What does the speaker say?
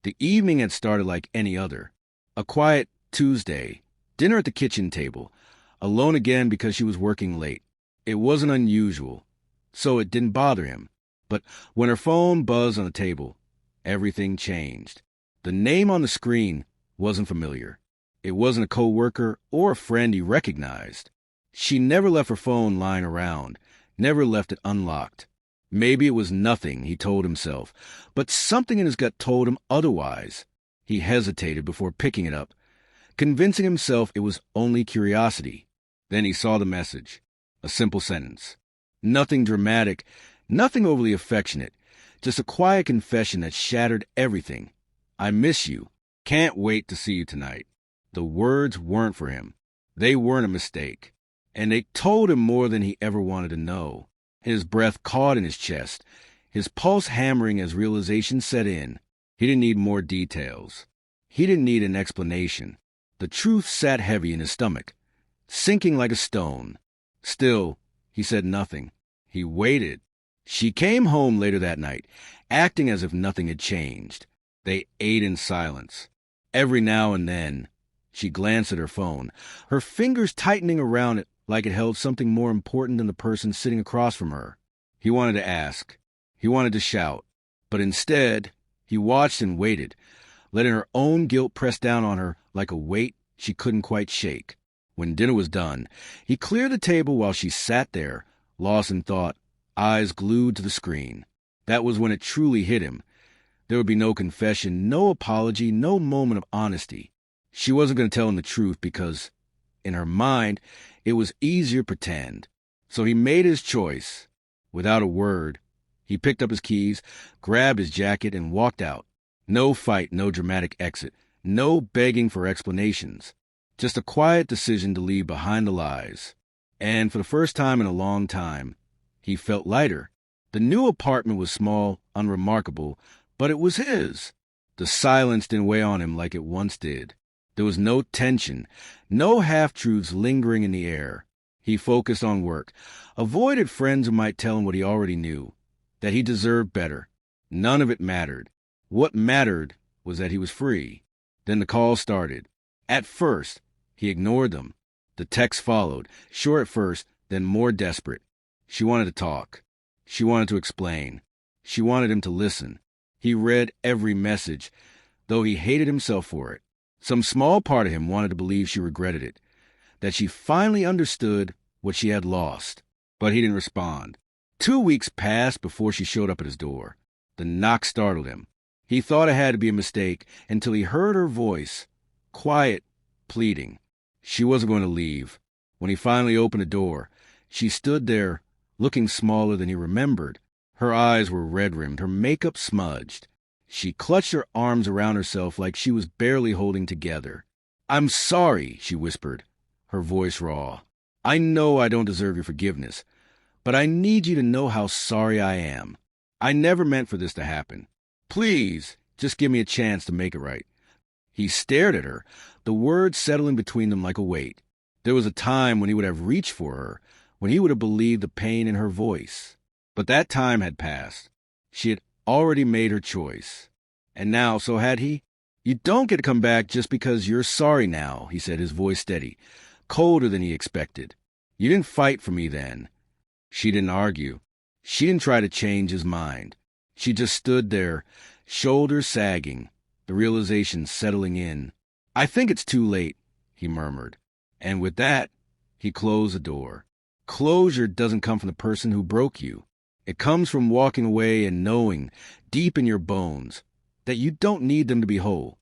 The evening had started like any other. A quiet Tuesday, dinner at the kitchen table, alone again because she was working late. It wasn't unusual, so it didn't bother him. But when her phone buzzed on the table, everything changed. The name on the screen wasn't familiar. It wasn't a coworker or a friend he recognized. She never left her phone lying around, never left it unlocked. Maybe it was nothing, he told himself, but something in his gut told him otherwise. He hesitated before picking it up, convincing himself it was only curiosity. Then he saw the message. A simple sentence. Nothing dramatic, nothing overly affectionate, just a quiet confession that shattered everything. I miss you. Can't wait to see you tonight. The words weren't for him. They weren't a mistake. And they told him more than he ever wanted to know. His breath caught in his chest, his pulse hammering as realization set in. He didn't need more details. He didn't need an explanation. The truth sat heavy in his stomach, sinking like a stone. Still, he said nothing. He waited. She came home later that night, acting as if nothing had changed. They ate in silence. Every now and then, she glanced at her phone, her fingers tightening around it like it held something more important than the person sitting across from her. He wanted to ask. He wanted to shout. But instead, he watched and waited, letting her own guilt press down on her like a weight she couldn't quite shake. When dinner was done, he cleared the table while she sat there, lost in thought, eyes glued to the screen. That was when it truly hit him. There would be no confession, no apology, no moment of honesty. She wasn't going to tell him the truth because, in her mind, it was easier to pretend. So he made his choice. Without a word, he picked up his keys, grabbed his jacket, and walked out. No fight, no dramatic exit, no begging for explanations. Just a quiet decision to leave behind the lies. And for the first time in a long time, he felt lighter. The new apartment was small, unremarkable, but it was his. The silence didn't weigh on him like it once did. There was no tension, no half-truths lingering in the air. He focused on work, avoided friends who might tell him what he already knew, that he deserved better. None of it mattered. What mattered was that he was free. Then the calls started. At first, he ignored them. The texts followed, short at first, then more desperate. She wanted to talk. She wanted to explain. She wanted him to listen. He read every message, though he hated himself for it. Some small part of him wanted to believe she regretted it, that she finally understood what she had lost. But he didn't respond. 2 weeks passed before she showed up at his door. The knock startled him. He thought it had to be a mistake until he heard her voice, quiet, pleading. She wasn't going to leave. When he finally opened the door, she stood there, looking smaller than he remembered. Her eyes were red-rimmed, her makeup smudged. She clutched her arms around herself like she was barely holding together. "I'm sorry," she whispered, her voice raw. "I know I don't deserve your forgiveness, but I need you to know how sorry I am. I never meant for this to happen. Please, just give me a chance to make it right." He stared at her, the words settling between them like a weight. There was a time when he would have reached for her, when he would have believed the pain in her voice. But that time had passed. She had already made her choice. And now, so had he? "You don't get to come back just because you're sorry now," he said, his voice steady, colder than he expected. "You didn't fight for me then." She didn't argue. She didn't try to change his mind. She just stood there, shoulders sagging, the realization settling in. "I think it's too late," he murmured. And with that, he closed the door. Closure doesn't come from the person who broke you. It comes from walking away and knowing, deep in your bones, that you don't need them to be whole.